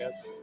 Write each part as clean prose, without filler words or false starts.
podcast.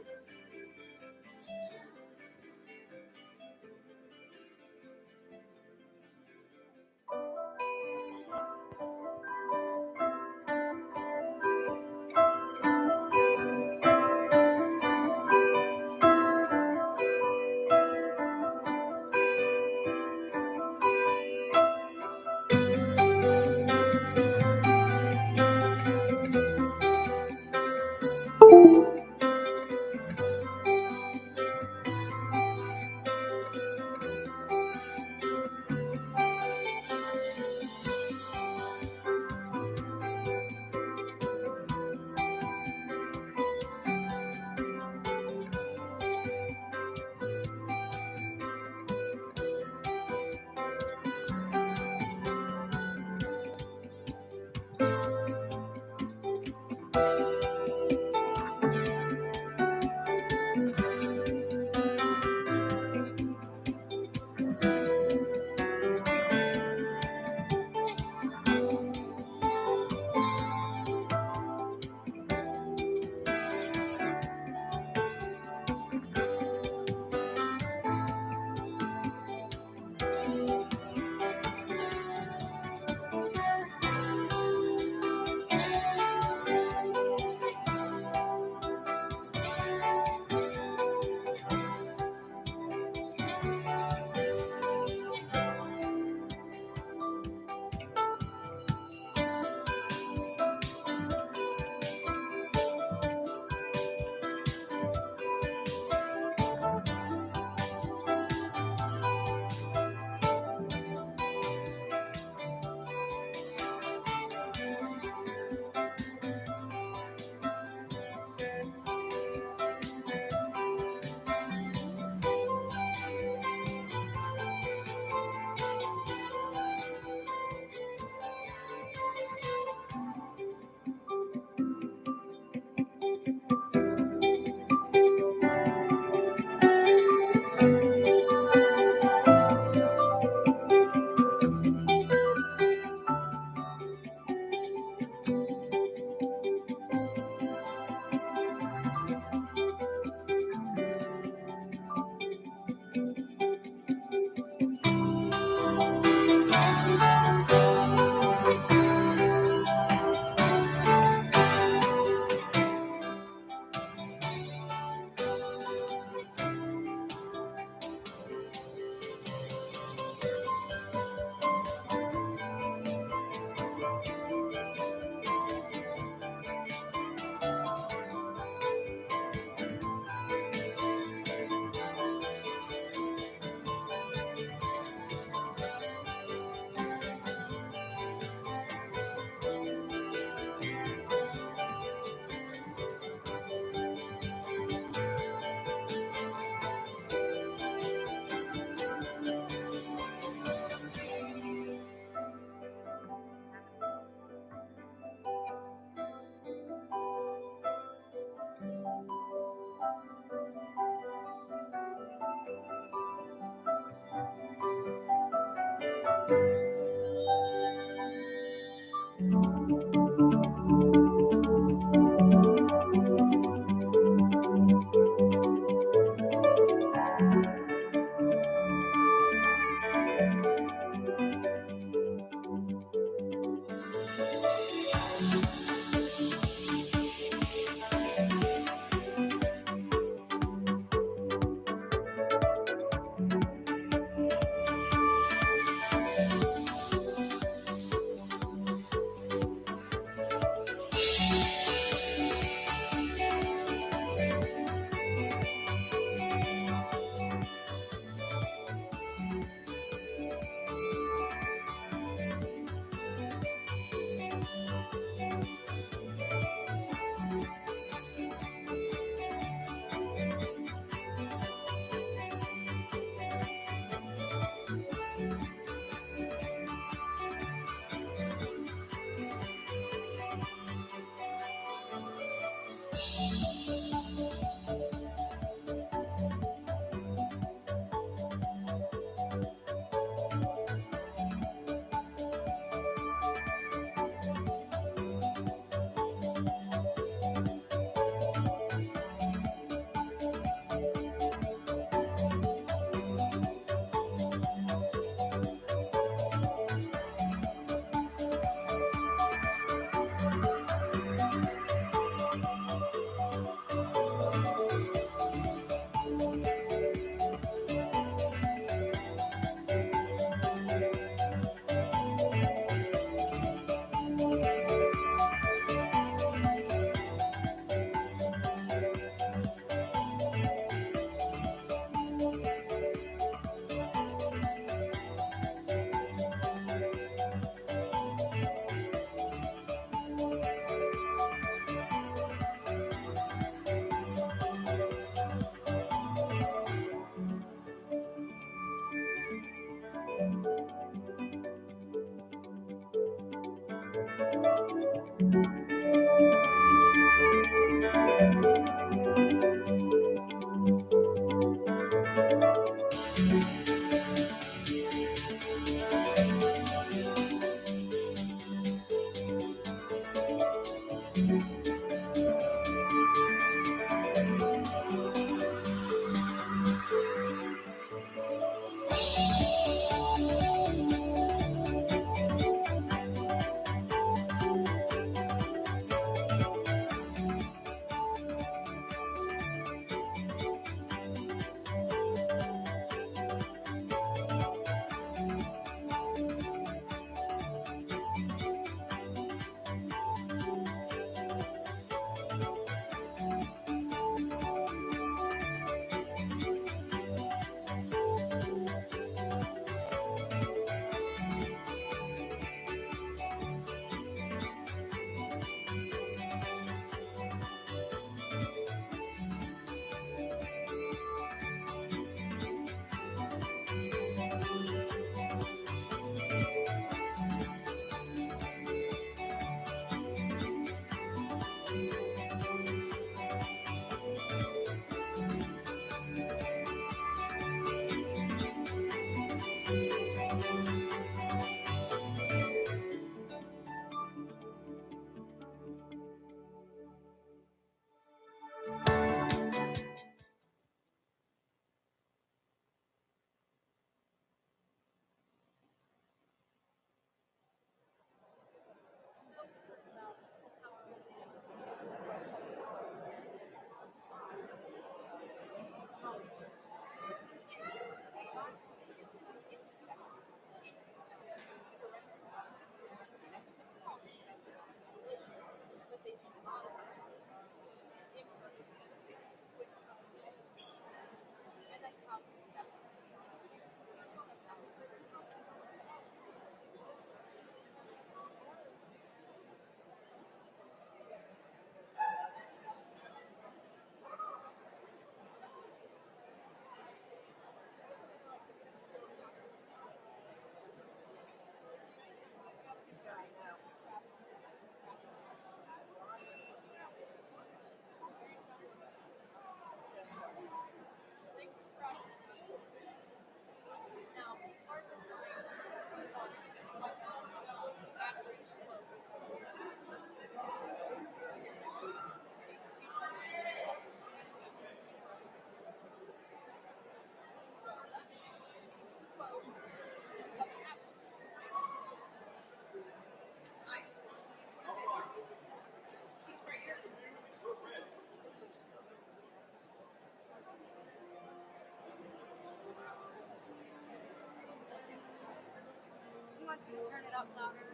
wants you to turn it up louder.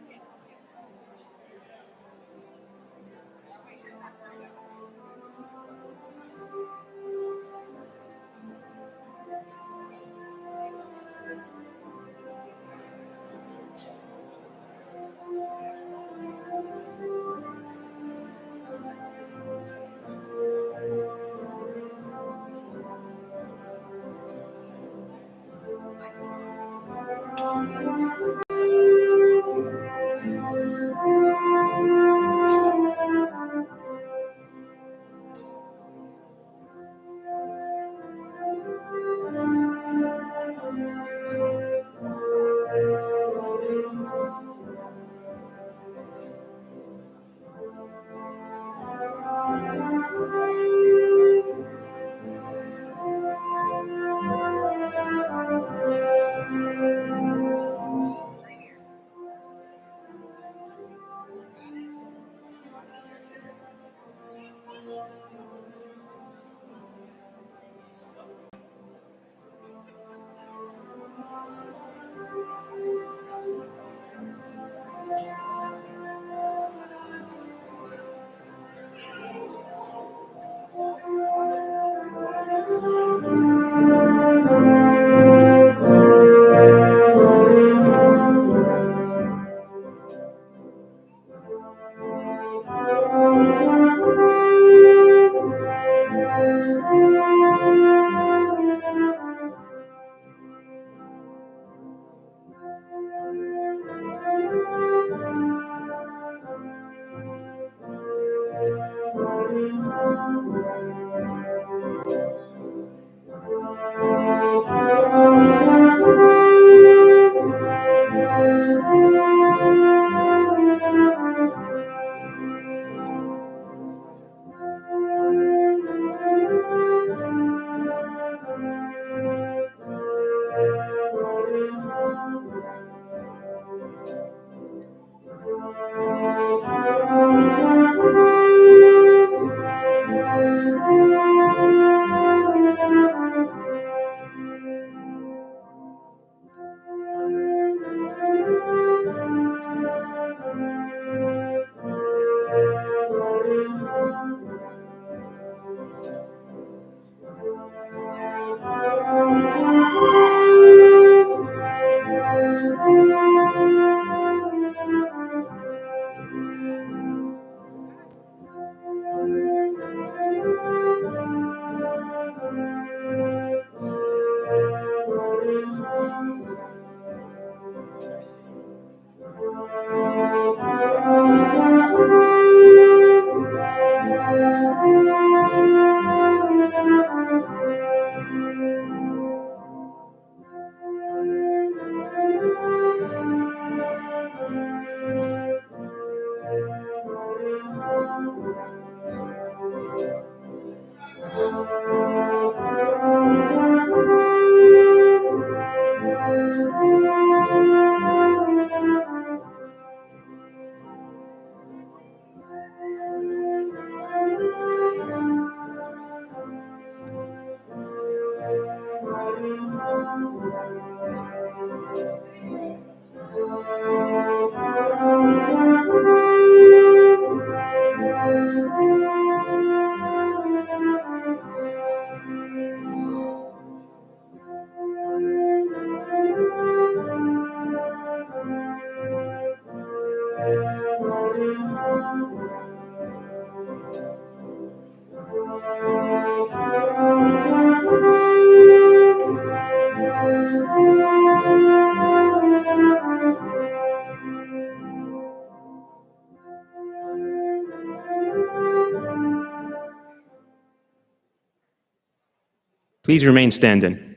Please remain standing.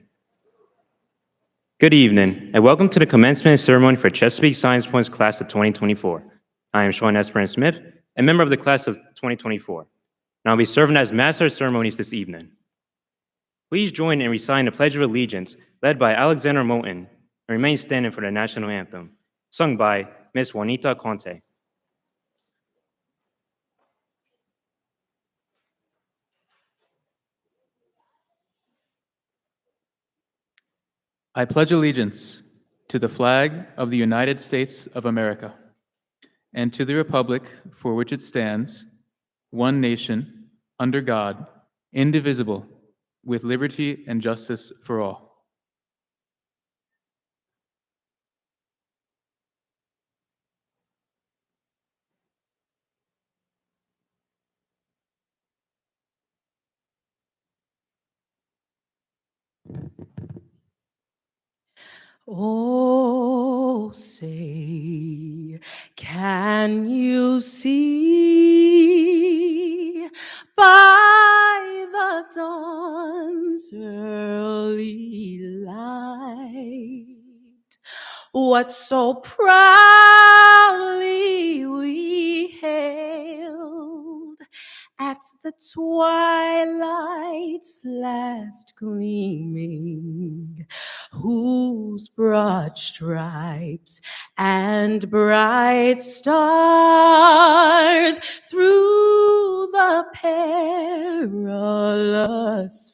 Good evening, and welcome to the commencement ceremony for Chesapeake Science Point's class of 2024. I am Sean Esperance Smith, a member of the class of 2024, and I'll be serving as Master of Ceremonies this evening. Please join in reciting the Pledge of Allegiance led by Alexander Moulton, and remain standing for the national anthem, sung by Ms. Juanita Conte. I pledge allegiance to the flag of the United States of America, and to the republic for which it stands, one nation, under God, indivisible, with liberty and justice for all. Oh, say, can you see by the dawn's early light what so proudly we hailed at the twilight's last gleaming, whose broad stripes and bright stars through the perilous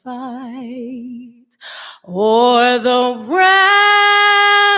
fight o'er the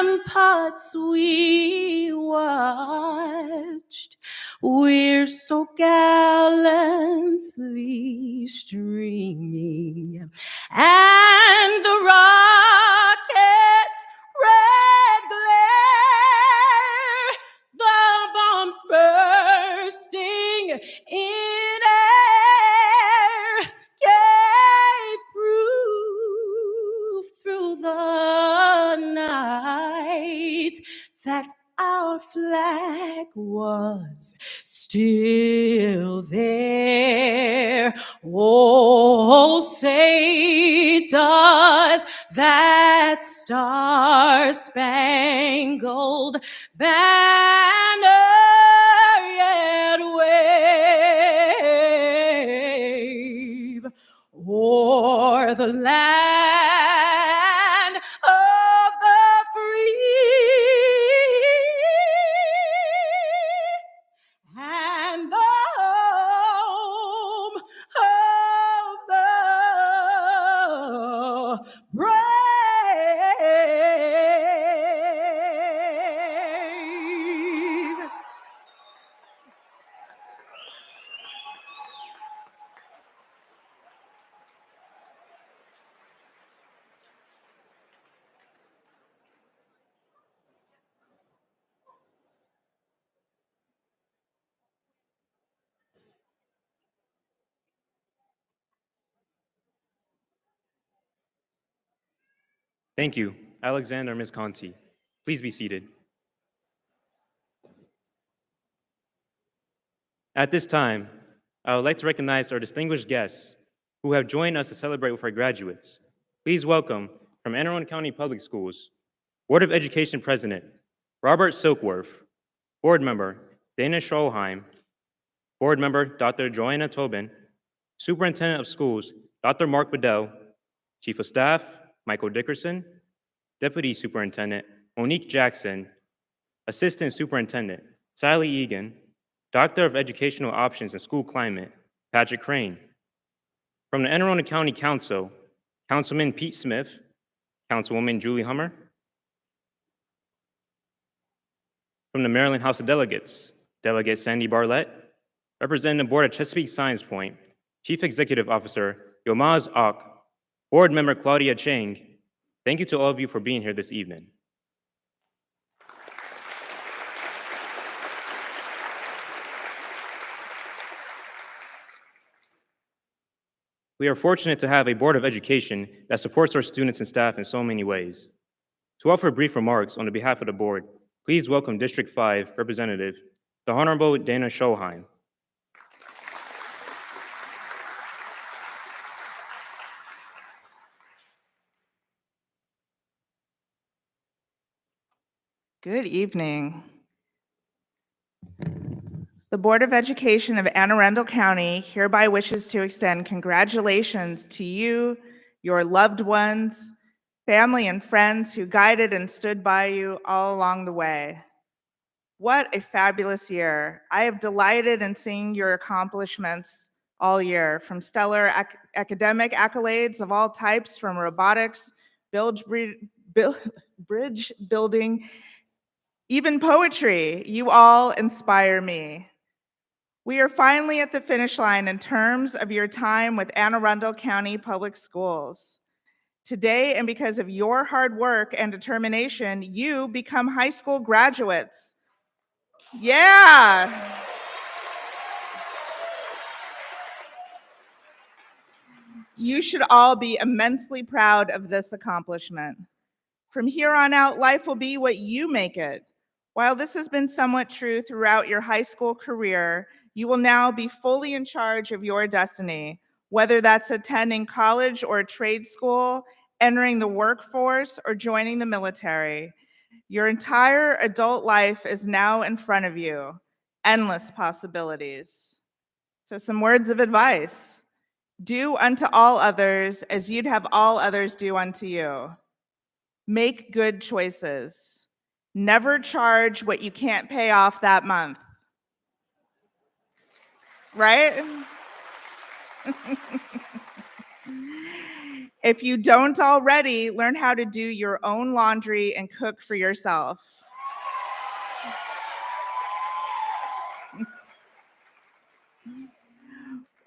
ramparts we watched, we're so gallantly streaming, and the rocket's red glare, the bombs bursting in air, gave proof through the night that our flag was still there. Oh, say does that star-spangled banner yet wave o'er the land of the free and the home of the brave. Thank you, Alexander and Ms. Conti. Please be seated. At this time, I would like to recognize our distinguished guests who have joined us to celebrate with our graduates. Please welcome, from Anne Arundel County Public Schools, Board of Education President Robert Silkworth, Board Member Dana Scholheim, Board Member Dr. Joanna Tobin, Superintendent of Schools Dr. Mark Bedell, Chief of Staff Michael Dickerson, Deputy Superintendent Monique Jackson, Assistant Superintendent Sally Egan, Doctor of Educational Options and School Climate Patrick Crane. From the Anne Arundel County Council, Councilman Pete Smith, Councilwoman Julie Hummer. From the Maryland House of Delegates, Delegate Sandy Barlett, representing the Board of Chesapeake Science Point, Chief Executive Officer Yomaz Ak, Board Member Claudia Chang. Thank you to all of you for being here this evening. We are fortunate to have a Board of Education that supports our students and staff in so many ways. To offer brief remarks on the behalf of the board, please welcome District 5 Representative, the Honorable Dana Scholheim. Good evening. The Board of Education of Anne Arundel County hereby wishes to extend congratulations to you, your loved ones, family and friends who guided and stood by you all along the way. What a fabulous year. I have delighted in seeing your accomplishments all year, from stellar academic accolades of all types, from robotics, bridge building, even poetry. You all inspire me. We are finally at the finish line in terms of your time with Anne Arundel County Public Schools. Today, and because of your hard work and determination, you become high school graduates. Yeah. You should all be immensely proud of this accomplishment. From here on out, life will be what you make it. While this has been somewhat true throughout your high school career, you will now be fully in charge of your destiny, whether that's attending college or trade school, entering the workforce, or joining the military. Your entire adult life is now in front of you. Endless possibilities. So some words of advice. Do unto all others as you'd have all others do unto you. Make good choices. Never charge what you can't pay off that month. Right? If you don't already, learn how to do your own laundry and cook for yourself.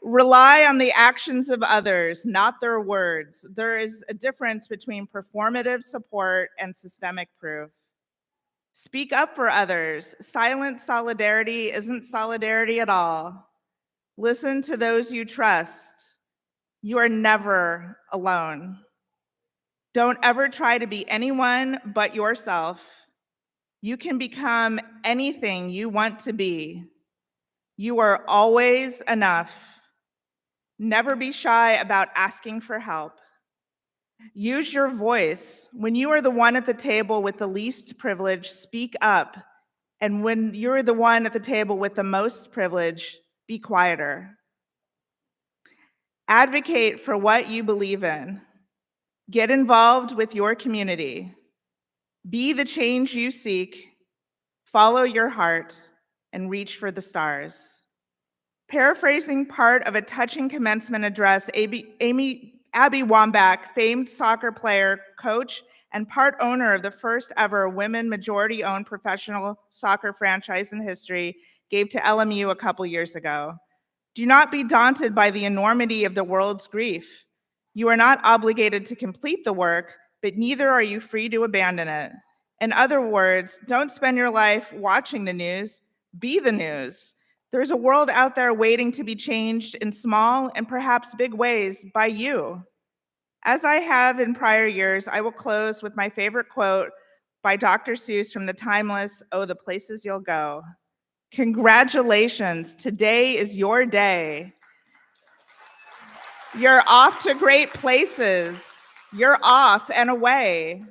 Rely on the actions of others, not their words. There is a difference between performative support and systemic proof. Speak up for others. Silent solidarity isn't solidarity at all. Listen to those you trust. You are never alone. Don't ever try to be anyone but yourself. You can become anything you want to be. You are always enough. Never be shy about asking for help. Use your voice. When you are the one at the table with the least privilege, speak up. And when you're the one at the table with the most privilege, be quieter. Advocate for what you believe in. Get involved with your community. Be the change you seek. Follow your heart and reach for the stars. Paraphrasing part of a touching commencement address, Abby Wambach, famed soccer player, coach, and part owner of the first ever women majority-owned professional soccer franchise in history, gave to LMU a couple years ago. Do not be daunted by the enormity of the world's grief. You are not obligated to complete the work, but neither are you free to abandon it. In other words, don't spend your life watching the news, be the news. There's a world out there waiting to be changed in small and perhaps big ways by you. As I have in prior years, I will close with my favorite quote by Dr. Seuss from the timeless "Oh, the Places You'll Go." Congratulations, today is your day. You're off to great places. You're off and away.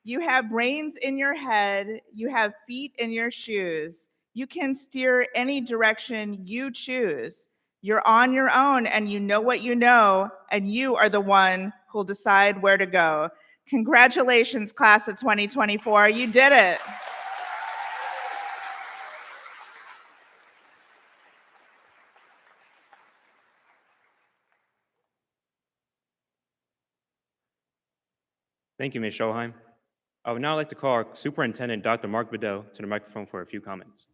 You have brains in your head. You have feet in your shoes. You can steer any direction you choose. You're on your own and you know what you know, and you are the one who'll decide where to go. Congratulations, class of 2024. You did it. Thank you, Ms. Scholheim. I would now like to call our Superintendent, Dr. Mark Bedell, to the microphone for a few comments.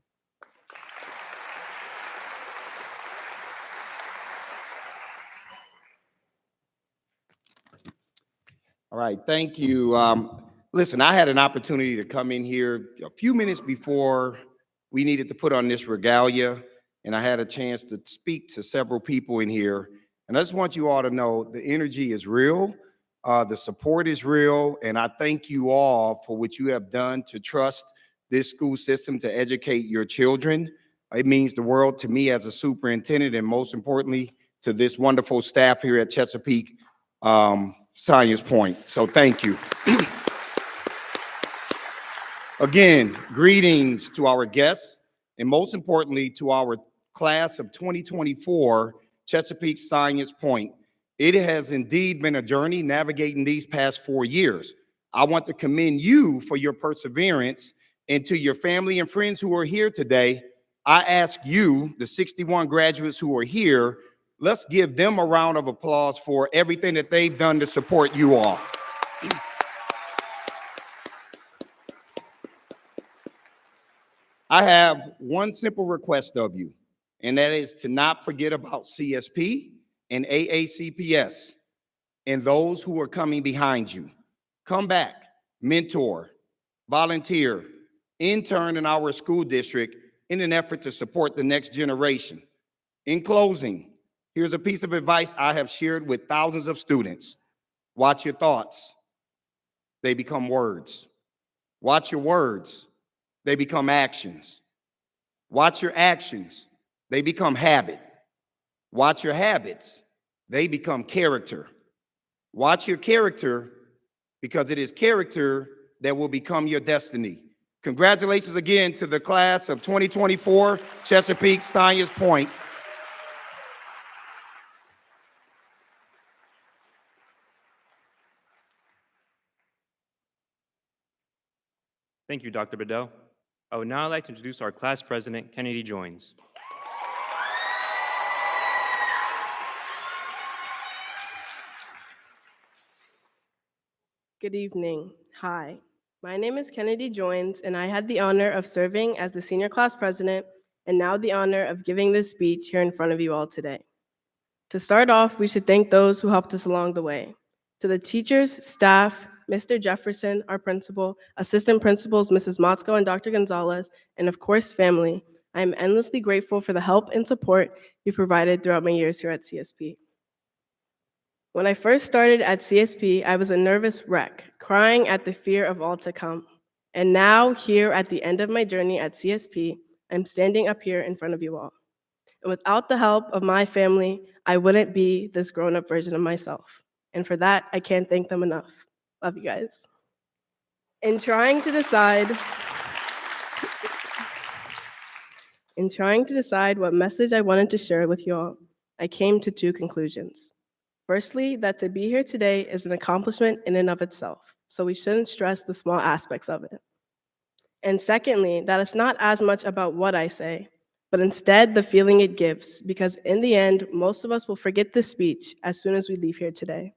All right, thank you. Listen, I had an opportunity to come in here a few minutes before we needed to put on this regalia, and I had a chance to speak to several people in here. And I just want you all to know the energy is real, the support is real, and I thank you all for what you have done to trust this school system to educate your children. It means the world to me as a superintendent, and most importantly, to this wonderful staff here at Chesapeake Science Point. So thank you. Again, greetings to our guests, and most importantly, to our class of 2024 Chesapeake Science Point. It has indeed been a journey navigating these past 4 years. I want to commend you for your perseverance, and to your family and friends who are here today, I ask you, the 61 graduates who are here, let's give them a round of applause for everything that they've done to support you all. I have one simple request of you, and that is to not forget about CSP and AACPS and those who are coming behind you. Come back, mentor, volunteer, intern in our school district in an effort to support the next generation. In closing, here's a piece of advice I have shared with thousands of students. Watch your thoughts. They become words. Watch your words. They become actions. Watch your actions. They become habit. Watch your habits. They become character. Watch your character, because it is character that will become your destiny. Congratulations again to the class of 2024 Chesapeake Science Point. Thank you, Dr. Bedell. I would now like to introduce our class president, Kennedy Joins. Good evening. Hi. My name is Kennedy Joins, and I had the honor of serving as the senior class president and now the honor of giving this speech here in front of you all today. To start off, we should thank those who helped us along the way. To the teachers, staff, Mr. Jefferson, our principal, assistant principals, Mrs. Motzko and Dr. Gonzalez, and of course, family, I am endlessly grateful for the help and support you provided throughout my years here at CSP. When I first started at CSP, I was a nervous wreck, crying at the fear of all to come. And now, here at the end of my journey at CSP, I'm standing up here in front of you all. And without the help of my family, I wouldn't be this grown-up version of myself. And for that, I can't thank them enough. Love you guys. In trying to decide what message I wanted to share with you all, I came to two conclusions. Firstly, that to be here today is an accomplishment in and of itself, so we shouldn't stress the small aspects of it. And secondly, that it's not as much about what I say, but instead the feeling it gives, because in the end, most of us will forget this speech as soon as we leave here today.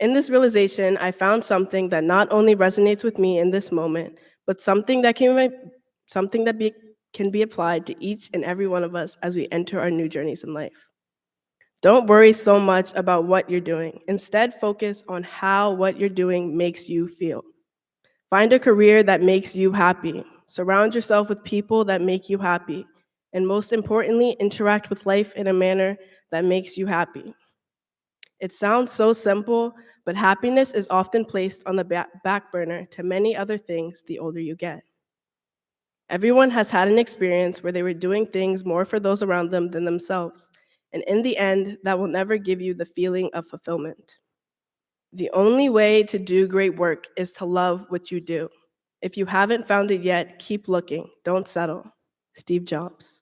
In this realization, I found something that not only resonates with me in this moment, but something that can be applied to each and every one of us as we enter our new journeys in life. Don't worry so much about what you're doing. Instead, focus on how what you're doing makes you feel. Find a career that makes you happy. Surround yourself with people that make you happy. And most importantly, interact with life in a manner that makes you happy. It sounds so simple, but happiness is often placed on the back burner to many other things the older you get. Everyone has had an experience where they were doing things more for those around them than themselves. And in the end, that will never give you the feeling of fulfillment. The only way to do great work is to love what you do. If you haven't found it yet, keep looking. Don't settle. Steve Jobs.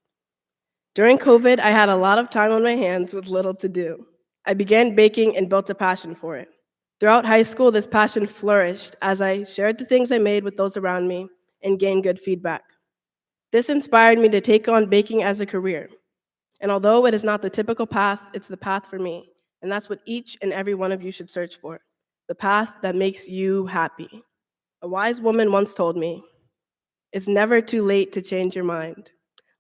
During COVID, I had a lot of time on my hands with little to do. I began baking and built a passion for it. Throughout high school, this passion flourished as I shared the things I made with those around me and gained good feedback. This inspired me to take on baking as a career. And although it is not the typical path, it's the path for me. And that's what each and every one of you should search for, the path that makes you happy. A wise woman once told me, it's never too late to change your mind.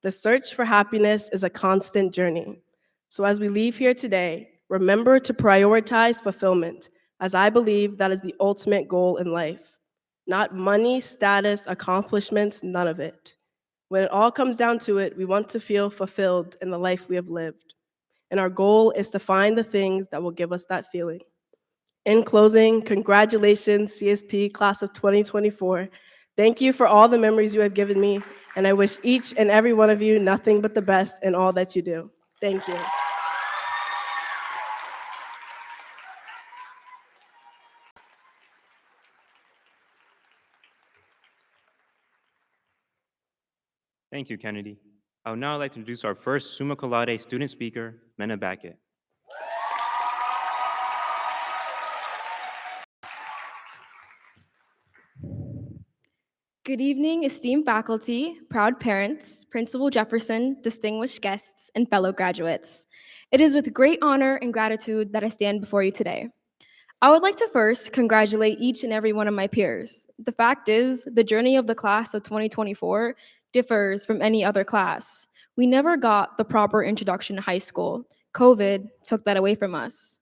The search for happiness is a constant journey. So as we leave here today, remember to prioritize fulfillment, as I believe that is the ultimate goal in life. Not money, status, accomplishments, none of it. When it all comes down to it, we want to feel fulfilled in the life we have lived. And our goal is to find the things that will give us that feeling. In closing, congratulations, CSP Class of 2024. Thank you for all the memories you have given me, and I wish each and every one of you nothing but the best in all that you do. Thank you. Thank you, Kennedy. I would now like to introduce our first summa cum laude student speaker, Mena Backett. Good evening, esteemed faculty, proud parents, Principal Jefferson, distinguished guests, and fellow graduates. It is with great honor and gratitude that I stand before you today. I would like to first congratulate each and every one of my peers. The fact is, the journey of the class of 2024 differs from any other class. We never got the proper introduction to high school. COVID took that away from us.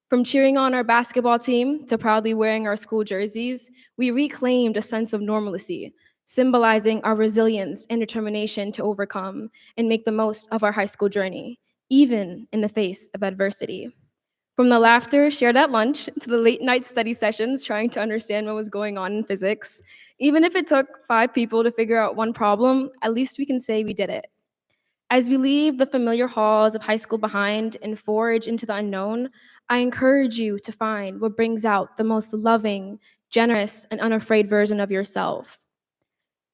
From cheering on our basketball team to proudly wearing our school jerseys, we reclaimed a sense of normalcy, symbolizing our resilience and determination to overcome and make the most of our high school journey, even in the face of adversity. From the laughter shared at lunch to the late night study sessions trying to understand what was going on in physics, even if it took 5 people to figure out one problem, at least we can say we did it. As we leave the familiar halls of high school behind and forge into the unknown, I encourage you to find what brings out the most loving, generous, and unafraid version of yourself.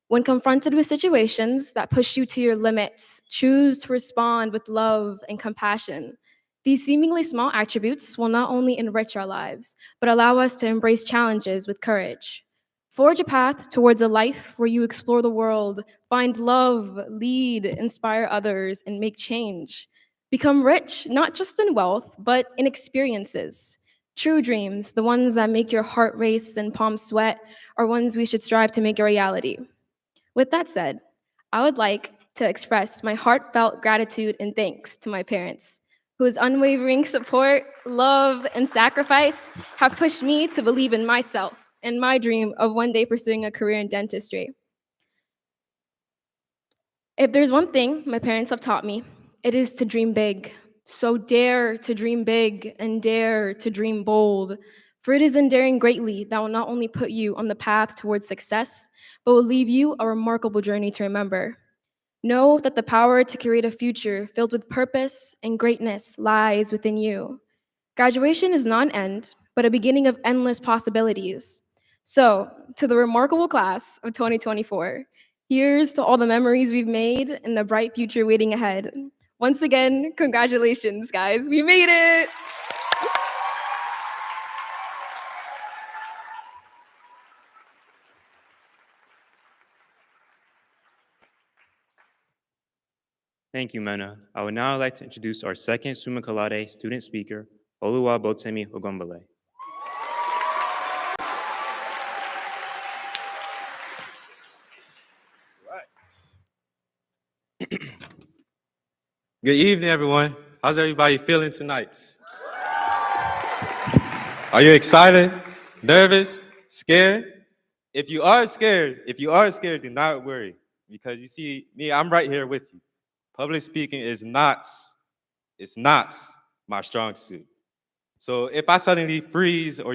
When confronted with situations that push you to your limits, choose to respond with love and compassion. These seemingly small attributes will not only enrich our lives, but allow us to embrace challenges with courage. Forge a path towards a life where you explore the world, find love, lead, inspire others, and make change. Become rich, not just in wealth, but in experiences. True dreams, the ones that make your heart race and palms sweat, are ones we should strive to make a reality. With that said, I would like to express my heartfelt gratitude and thanks to my parents, whose unwavering support, love, and sacrifice have pushed me to believe in myself and my dream of one day pursuing a career in dentistry. If there's one thing my parents have taught me, it is to dream big. So dare to dream big and dare to dream bold. For it is in daring greatly that will not only put you on the path towards success, but will leave you a remarkable journey to remember. Know that the power to create a future filled with purpose and greatness lies within you. Graduation is not an end, but a beginning of endless possibilities. So, to the remarkable class of 2024, here's to all the memories we've made and the bright future waiting ahead. Once again, congratulations, guys. We made it! Thank you, Mena. I would now like to introduce our second summa cum laude student speaker, Oluwabotemi Ogunbole. Good evening, everyone. How's everybody feeling tonight? Are you excited, nervous, scared? If you are scared, do not worry, because you see, me, I'm right here with you. Public speaking is not my strong suit. So if I suddenly freeze or,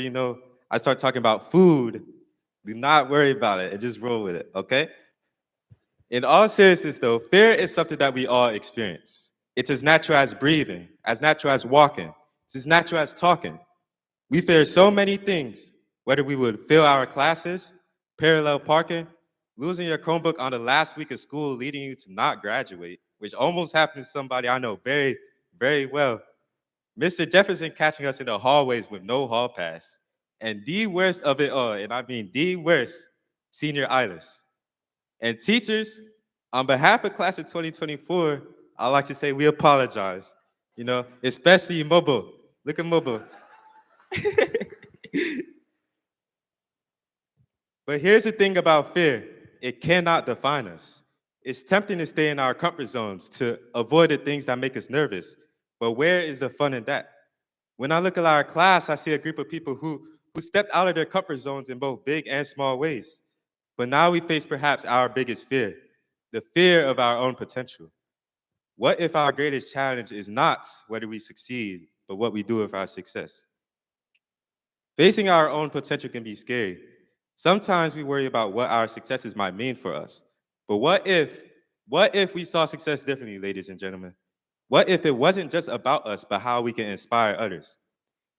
I start talking about food, do not worry about it and just roll with it, okay? In all seriousness, though, fear is something that we all experience. It's as natural as breathing, as natural as walking. It's as natural as talking. We fear so many things, whether we would fail our classes, parallel parking, losing your Chromebook on the last week of school, leading you to not graduate, which almost happened to somebody I know very, very well. Mr. Jefferson catching us in the hallways with no hall pass. And the worst of it all, and I mean the worst, senior ILS. And teachers, on behalf of class of 2024, I'd like to say we apologize, especially Mobo. Look at Mobo. But here's the thing about fear. It cannot define us. It's tempting to stay in our comfort zones to avoid the things that make us nervous. But where is the fun in that? When I look at our class, I see a group of people who stepped out of their comfort zones in both big and small ways. But now we face perhaps our biggest fear, the fear of our own potential. What if our greatest challenge is not whether we succeed, but what we do with our success? Facing our own potential can be scary. Sometimes we worry about what our successes might mean for us. But what if we saw success differently, ladies and gentlemen? What if it wasn't just about us, but how we can inspire others?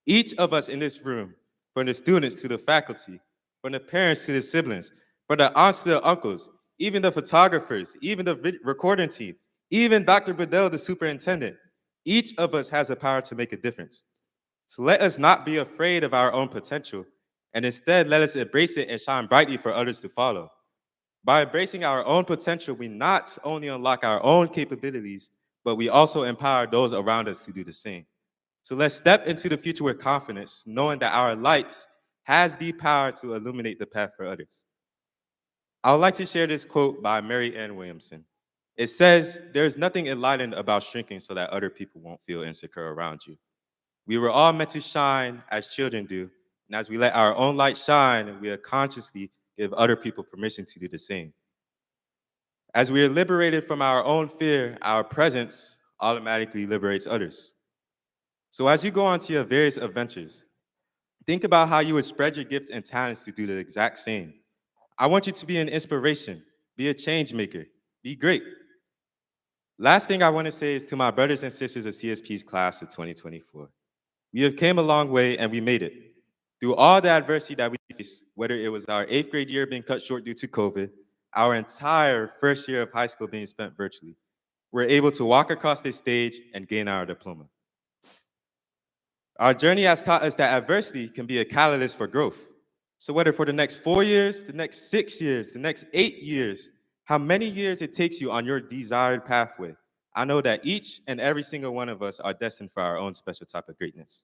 Each of us in this room, from the students to the faculty, from the parents to the siblings, from the aunts to the uncles, even the photographers, even the recording team, even Dr. Bedell, the superintendent, each of us has the power to make a difference. So let us not be afraid of our own potential, and instead let us embrace it and shine brightly for others to follow. By embracing our own potential, we not only unlock our own capabilities, but we also empower those around us to do the same. So let's step into the future with confidence, knowing that our light has the power to illuminate the path for others. I would like to share this quote by Mary Ann Williamson. It says, "There's nothing enlightened about shrinking so that other people won't feel insecure around you. We were all meant to shine as children do, and as we let our own light shine, we consciously give other people permission to do the same. As we are liberated from our own fear, our presence automatically liberates others. So as you go on to your various adventures, think about how you would spread your gifts and talents to do the exact same. I want you to be an inspiration, be a change maker, be great." Last thing I want to say is to my brothers and sisters of CSP's class of 2024. We have came a long way and we made it. Through all the adversity that we faced, whether it was our 8th grade year being cut short due to COVID, our entire first year of high school being spent virtually, we're able to walk across this stage and gain our diploma. Our journey has taught us that adversity can be a catalyst for growth. So whether for the next 4 years, the next 6 years, the next 8 years, how many years it takes you on your desired pathway, I know that each and every single one of us are destined for our own special type of greatness.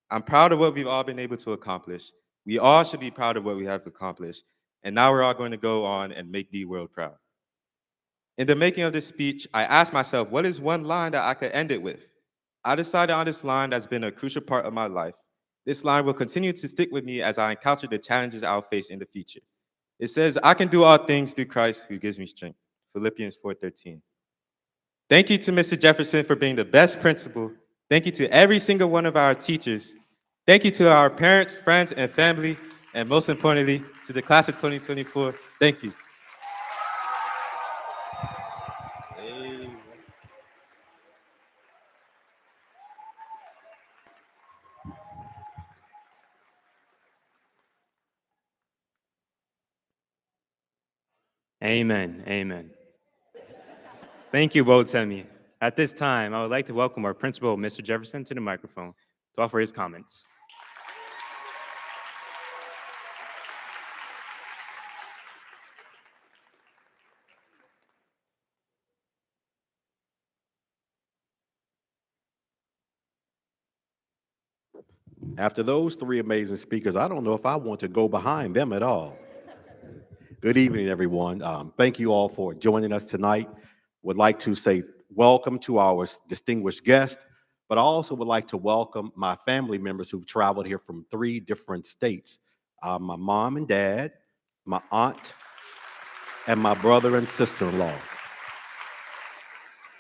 I'm proud of what we've all been able to accomplish. We all should be proud of what we have accomplished. And now we're all going to go on and make the world proud. In the making of this speech, I asked myself, what is one line that I could end it with? I decided on this line that's been a crucial part of my life. This line will continue to stick with me as I encounter the challenges I'll face in the future. It says, "I can do all things through Christ who gives me strength." Philippians 4:13. Thank you to Mr. Jefferson for being the best principal. Thank you to every single one of our teachers. Thank you to our parents, friends, and family. And most importantly, to the class of 2024, thank you. Amen. Amen. Thank you, Wotemi. At this time, I would like to welcome our principal, Mr. Jefferson, to the microphone to offer his comments. After those three amazing speakers, I don't know if I want to go behind them at all. Good evening, everyone. Thank you all for joining us tonight. Would like to say welcome to our distinguished guest, but I also would like to welcome my family members who've traveled here from 3 different states. My mom and dad, my aunt, and my brother and sister-in-law.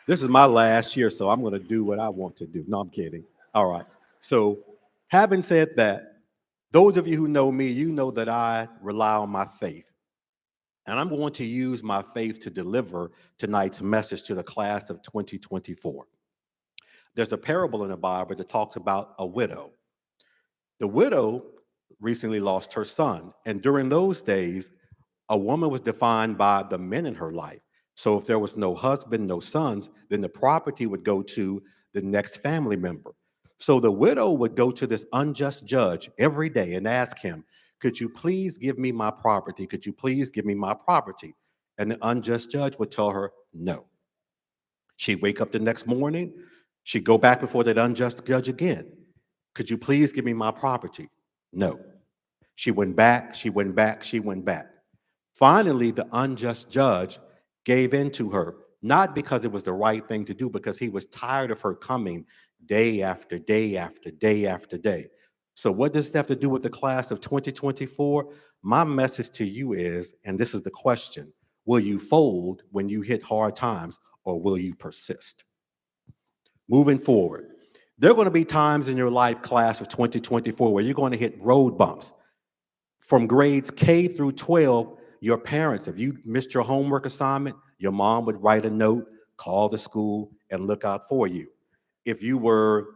This is my last year, so I'm going to do what I want to do. No, I'm kidding. All right. So having said that, those of you who know me, you know that I rely on my faith. And I'm going to use my faith to deliver tonight's message to the class of 2024. There's a parable in the Bible that talks about a widow. The widow recently lost her son. And during those days, a woman was defined by the men in her life. So if there was no husband, no sons, then the property would go to the next family member. So the widow would go to this unjust judge every day and ask him, "Could you please give me my property? Could you please give me my property?" And the unjust judge would tell her no. She'd wake up the next morning. She'd go back before that unjust judge again. "Could you please give me my property?" No. She went back, she went back, she went back. Finally, the unjust judge gave in to her, not because it was the right thing to do, because he was tired of her coming day after day after day after day. So what does this have to do with the class of 2024? My message to you is, and this is the question, will you fold when you hit hard times, or will you persist? Moving forward, there are going to be times in your life, class of 2024, where you're going to hit road bumps. From grades K through 12, your parents, if you missed your homework assignment, your mom would write a note, call the school, and look out for you. If you were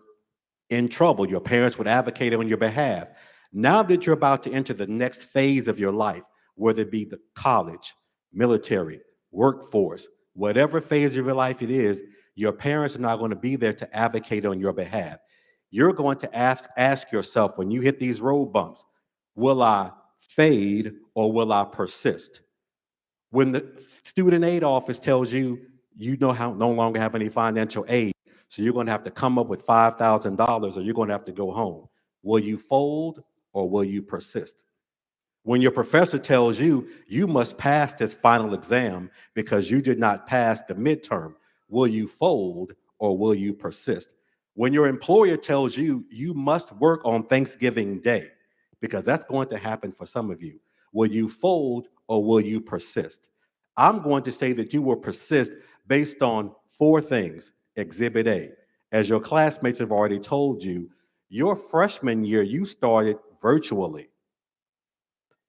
in trouble, your parents would advocate on your behalf. Now that you're about to enter the next phase of your life, whether it be the college, military, workforce, whatever phase of your life it is, your parents are not going to be there to advocate on your behalf. You're going to ask yourself, when you hit these road bumps, will I fade or will I persist? When the student aid office tells you you no longer have any financial aid, so you're going to have to come up with $5,000 or you're going to have to go home, will you fold or will you persist? When your professor tells you, you must pass this final exam because you did not pass the midterm, will you fold or will you persist? When your employer tells you, you must work on Thanksgiving Day, because that's going to happen for some of you, will you fold or will you persist? I'm going to say that you will persist based on 4 things. Exhibit A. As your classmates have already told you, your freshman year, you started virtually.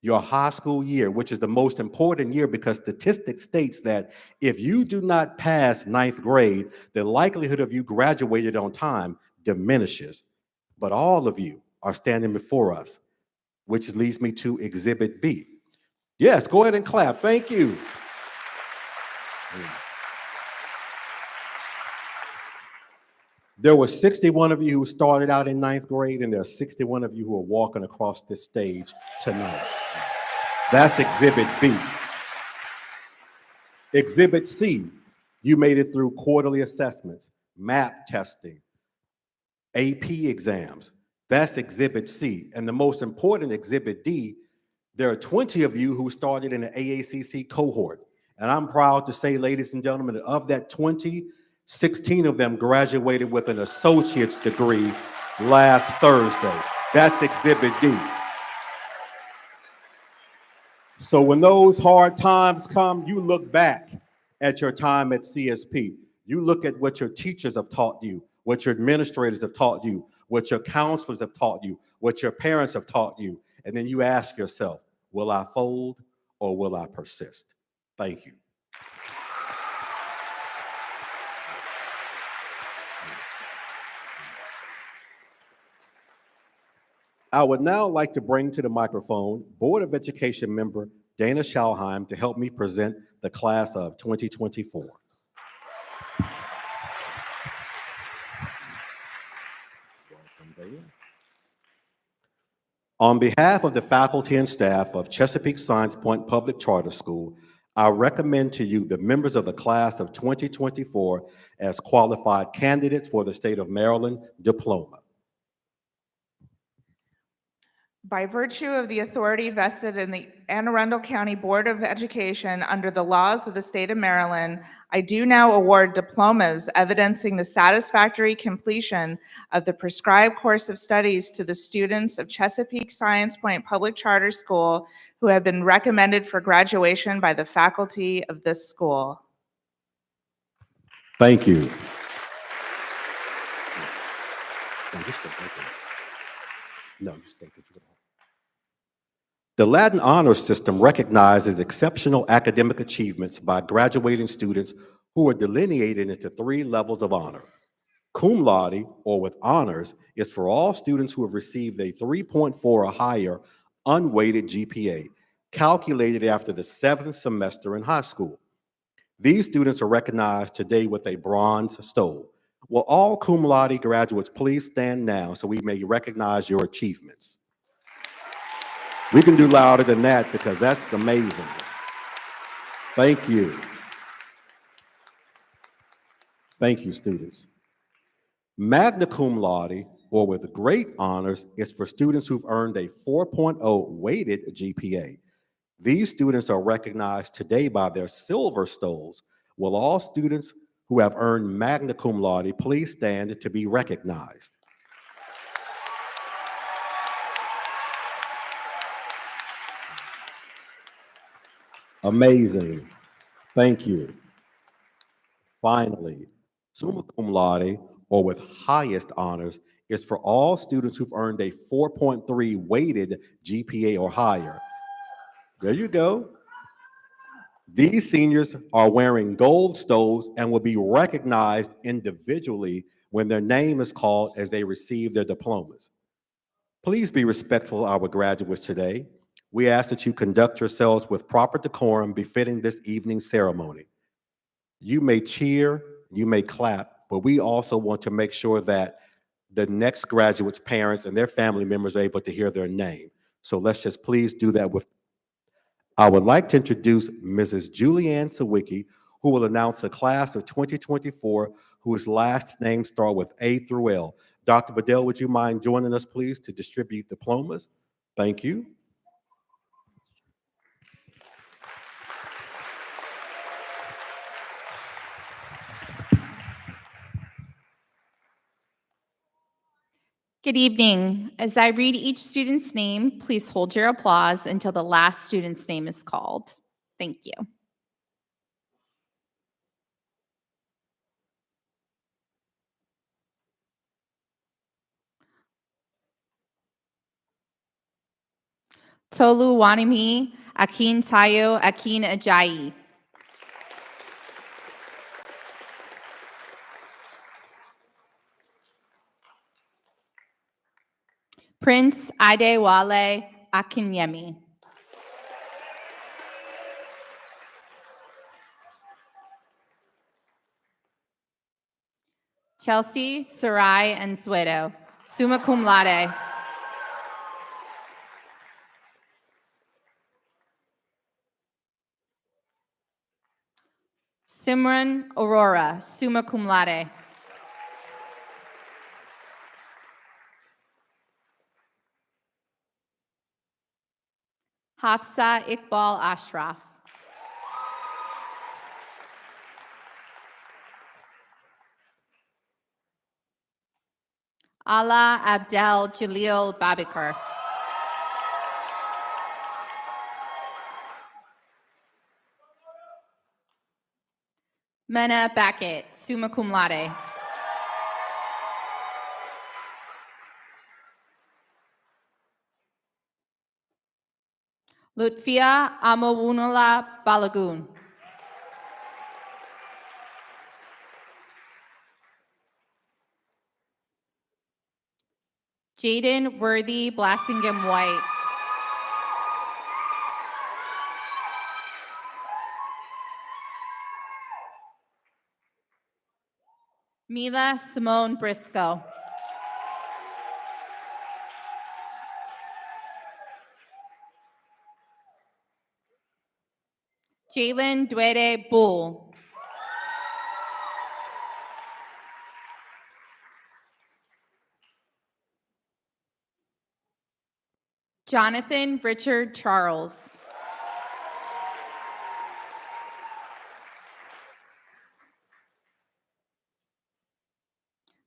Your high school year, which is the most important year because statistics states that if you do not pass 9th grade, the likelihood of you graduated on time diminishes. But all of you are standing before us, which leads me to Exhibit B. Yes, go ahead and clap. Thank you. There were 61 of you who started out in 9th grade, and there are 61 of you who are walking across this stage tonight. That's Exhibit B. Exhibit C, you made it through quarterly assessments, MAP testing, AP exams. That's Exhibit C. And the most important, Exhibit D, there are 20 of you who started in the AACC cohort. And I'm proud to say, ladies and gentlemen, that of that 20, 16 of them graduated with an associate's degree last Thursday. That's Exhibit D. So when those hard times come, you look back at your time at CSP. You look at what your teachers have taught you, what your administrators have taught you, what your counselors have taught you, what your parents have taught you, and then you ask yourself, will I fold or will I persist? Thank you. I would now like to bring to the microphone Board of Education member Dana Schalheim to help me present the class of 2024. On behalf of the faculty and staff of Chesapeake Science Point Public Charter School, I recommend to you the members of the class of 2024 as qualified candidates for the state of Maryland diploma. By virtue of the authority vested in the Anne Arundel County Board of Education under the laws of the state of Maryland, I do now award diplomas evidencing the satisfactory completion of the prescribed course of studies to the students of Chesapeake Science Point Public Charter School who have been recommended for graduation by the faculty of this school. Thank you. The Latin Honor System recognizes exceptional academic achievements by graduating students who are delineated into 3 levels of honor. Cum laude, or with honors, is for all students who have received a 3.4 or higher unweighted GPA, calculated after the 7th semester in high school. These students are recognized today with a bronze stole. Will all cum laude graduates please stand now so we may recognize your achievements? We can do louder than that because that's amazing. Thank you. Thank you, students. Magna cum laude, or with great honors, is for students who've earned a 4.0 weighted GPA. These students are recognized today by their silver stoles. Will all students who have earned magna cum laude please stand to be recognized? Amazing. Thank you. Finally, summa cum laude, or with highest honors, is for all students who've earned a 4.3 weighted GPA or higher. There you go. These seniors are wearing gold stoles and will be recognized individually when their name is called as they receive their diplomas. Please be respectful of our graduates today. We ask that you conduct yourselves with proper decorum befitting this evening's ceremony. You may cheer, you may clap, but we also want to make sure that the next graduate's parents and their family members are able to hear their name. So let's just please do that with. I would like to introduce Mrs. Julianne Sawicki, who will announce the class of 2024, whose last names start with A through L. Dr. Bedell, would you mind joining us, please, to distribute diplomas? Thank you. Good evening. As I read each student's name, please hold your applause until the last student's name is called. Thank you. Tolu Wanimi Akin Tayo Akin Ajayi. Prince Adewale Akinyemi. Chelsea Sarai and Suedo, summa cum laude. Simran Aurora, summa cum laude. Hafsa Iqbal Ashraf. Ala Abdel Jalil Babikar. Mena Backett, summa cum laude. Lutfia Amawunula Balagoon. Jaden Worthy Blassingham White. Mila Simone Briscoe. Jalen Duede Bull. Jonathan Richard Charles.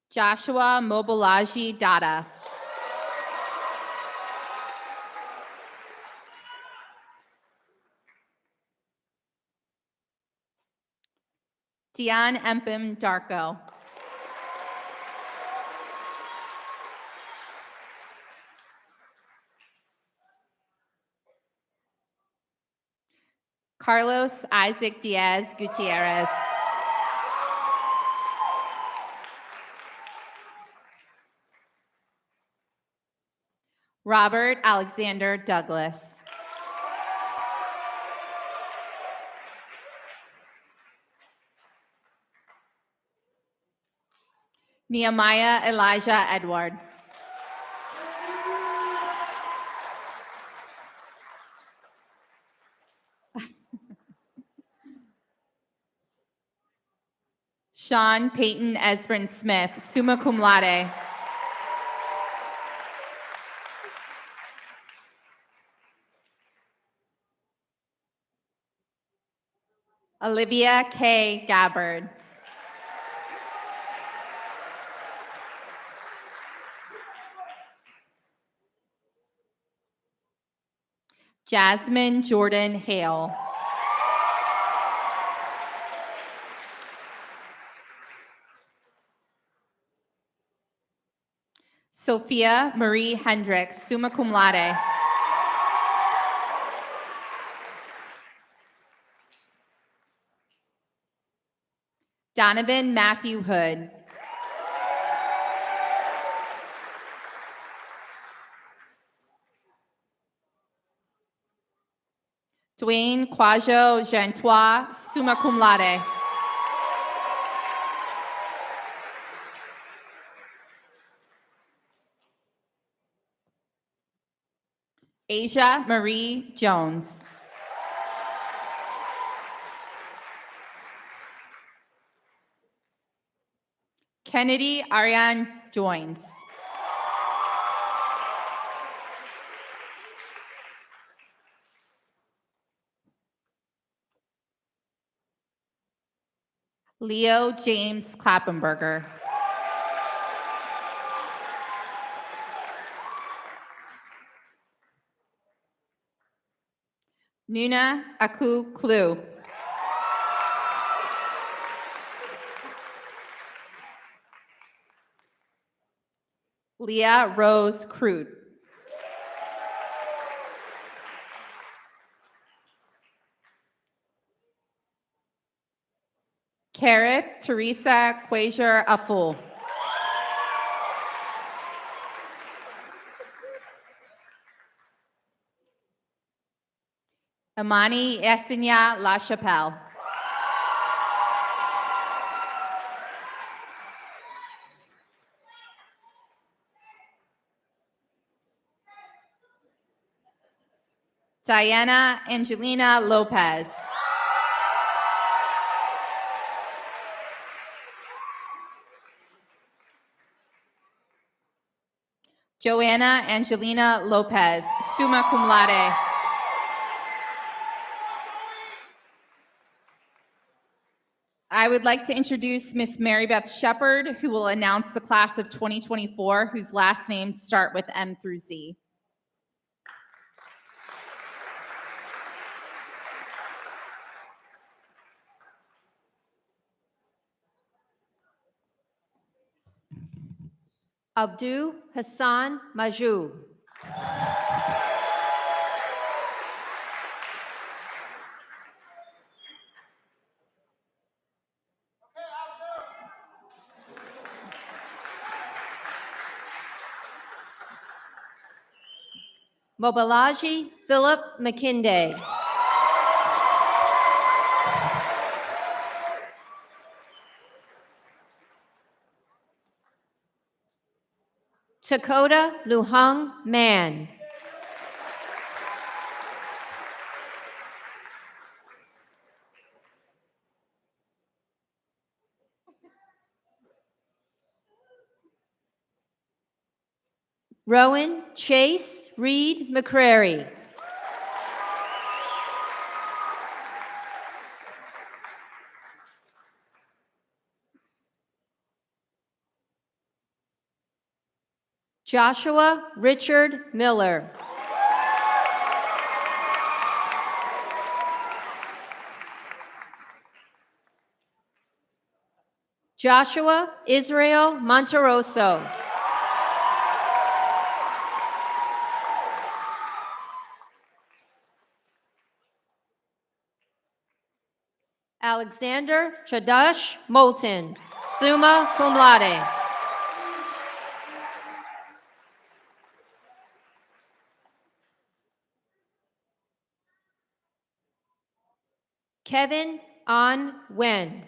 Joshua Mobilaji Dada. Dion Empim Darko. Carlos Isaac Diaz Gutierrez. Robert Alexander Douglas. Nehemiah Elijah Edward. Sean Peyton Esbrin Smith, summa cum laude. Olivia K. Gabbard. Jasmine Jordan Hale. Sophia Marie Hendricks, summa cum laude. Donovan Matthew Hood. Dwayne Quajo Jantois, summa cum laude. Asia Marie Jones. Kennedy Ariane Joins. Leo James Klappenberger. Nuna Aku Klu. Leah Rose Crude. Kareth Teresa Quasier Apul. Amani Yesenia LaChapelle. Diana Angelina Lopez. Joanna Angelina Lopez, summa cum laude. I would like to introduce Miss Mary Beth Shepard, who will announce the class of 2024, whose last names start with M through Z. Abdu Hassan Majou. Mobalaji Philip McKinday. Dakota Luhung Man. Rowan Chase Reed McCrary. Joshua Richard Miller. Joshua Israel Monteroso. Alexander Chadash Moulton, summa cum laude. Kevin An Wen.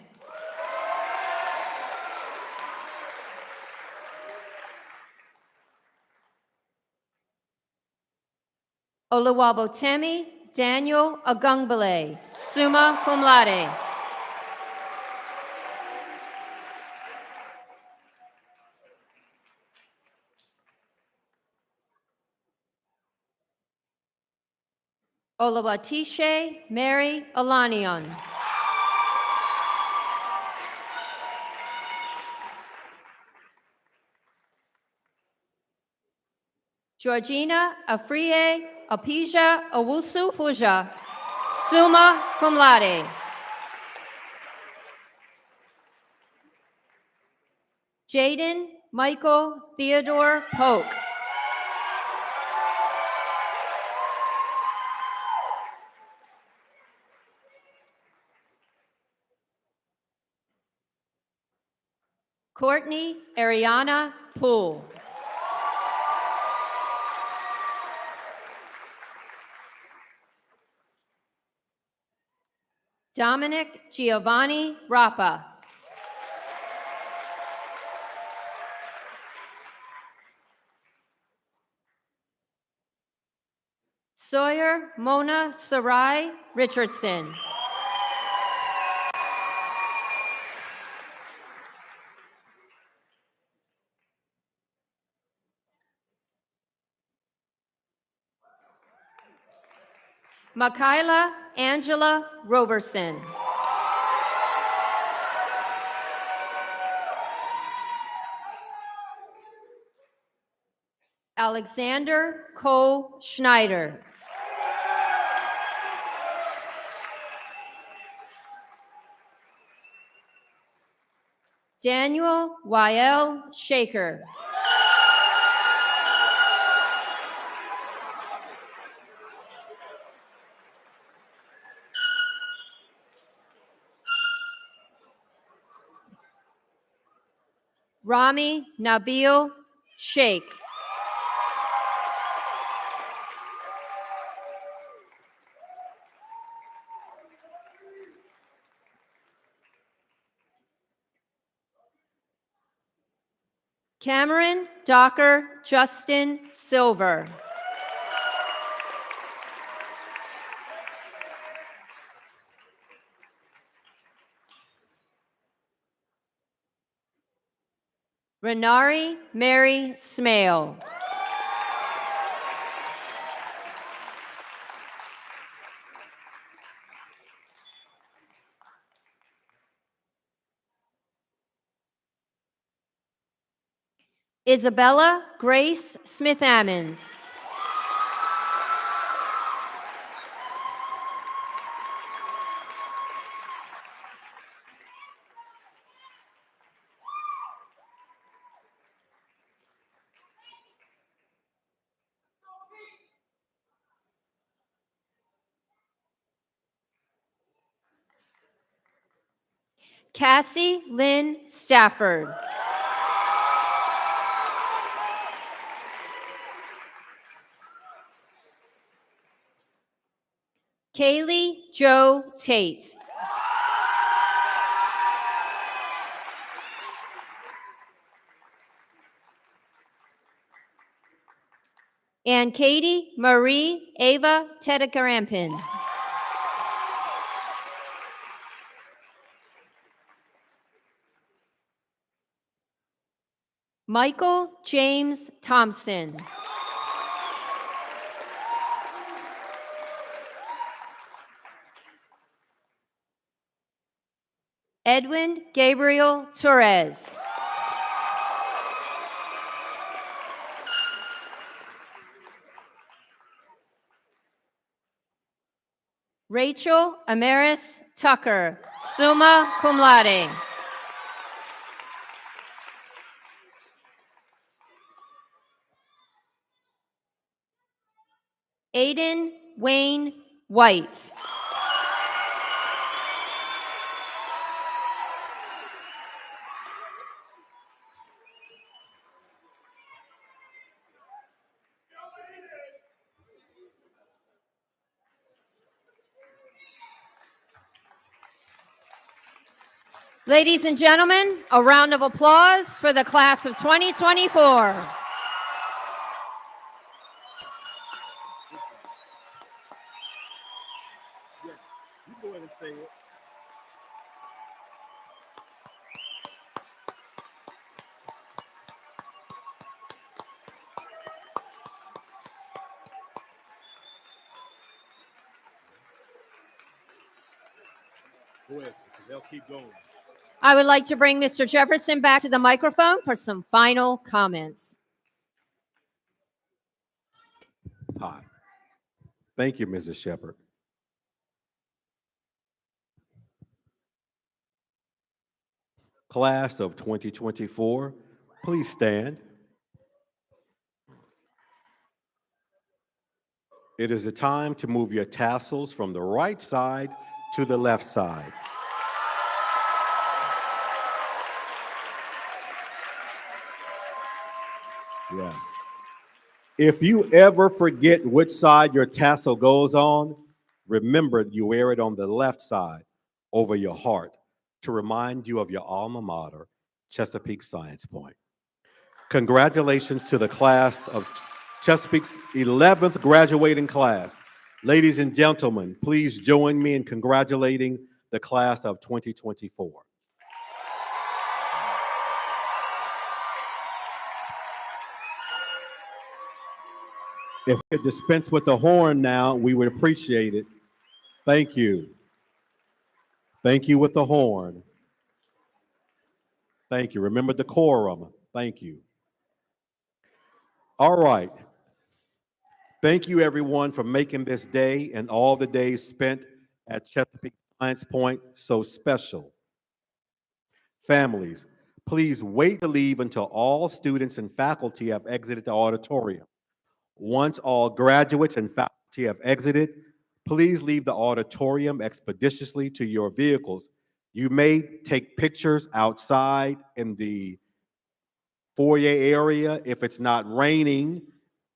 Oluwabotemi Daniel Agungbale, summa cum laude. Oluwatishe Mary Alanion. Georgina Afriye Apija Owusu Fuja, summa cum laude. Jaden Michael Theodore Polk. Courtney Ariana Poole. Dominic Giovanni Rappa. Sawyer Mona Sarai Richardson. Makayla Angela Roberson. Alexander Cole Schneider. Daniel Yael Shaker. Rami Nabil Sheikh. Cameron Docker Justin Silver. Renari Mary Smale. Isabella Grace Smith-Ammons. Cassie Lynn Stafford. Kaylee Joe Tate. And Katie Marie Ava Tedekarampin. Michael James Thompson. Edwin Gabriel Torres. Rachel Amaris Tucker, summa cum laude. Aiden Wayne White. Ladies and gentlemen, a round of applause for the class of 2024. You go ahead and say it. Go ahead, because they'll keep going. I would like to bring Mr. Jefferson back to the microphone for some final comments. Hi. Thank you, Mrs. Shepherd. Class of 2024, please stand. It is the time to move your tassels from the right side to the left side. Yes. If you ever forget which side your tassel goes on, remember you wear it on the left side over your heart to remind you of your alma mater, Chesapeake Science Point. Congratulations to the class of Chesapeake's 11th graduating class. Ladies and gentlemen, please join me in congratulating the class of 2024. If we could dispense with the horn now, we would appreciate it. Thank you. Thank you with the horn. Thank you. Remember decorum. Thank you. All right. Thank you, everyone, for making this day and all the days spent at Chesapeake Science Point so special. Families, Please wait to leave until all students and faculty have exited the auditorium. Once all graduates and faculty have exited, please leave the auditorium expeditiously to your vehicles. You may take pictures outside in the foyer area if it's not raining.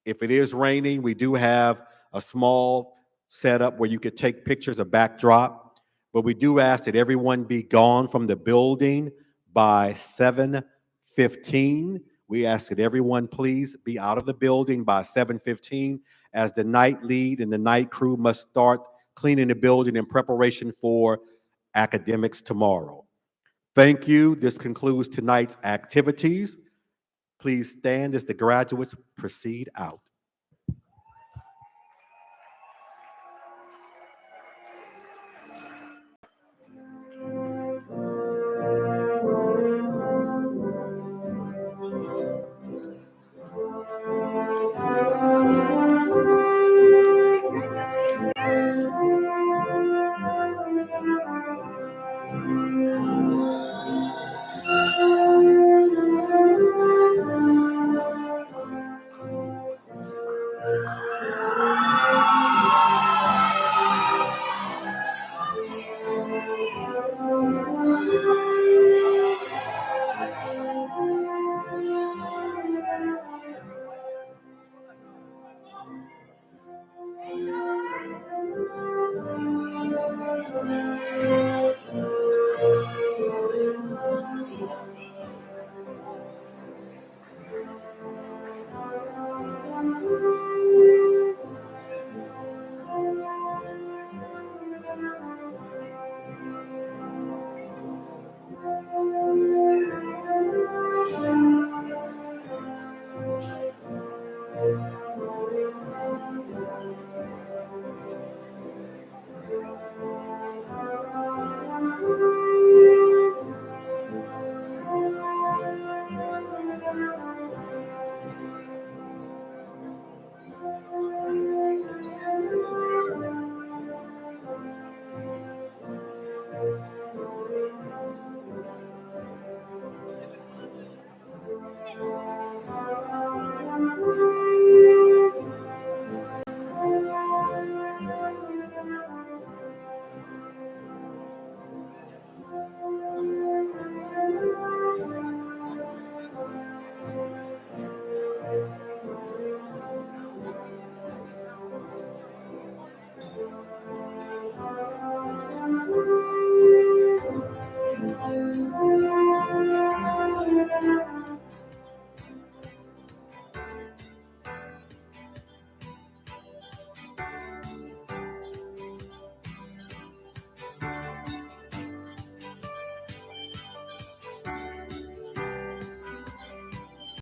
If it is raining, we do have a small setup where you could take pictures, a backdrop, but we do ask that everyone be gone from the building by 7:15. We ask that everyone please be out of the building by 7:15, as the night lead and the night crew must start cleaning the building in preparation for academics tomorrow. Thank you. This concludes tonight's activities. Please stand as the graduates proceed out.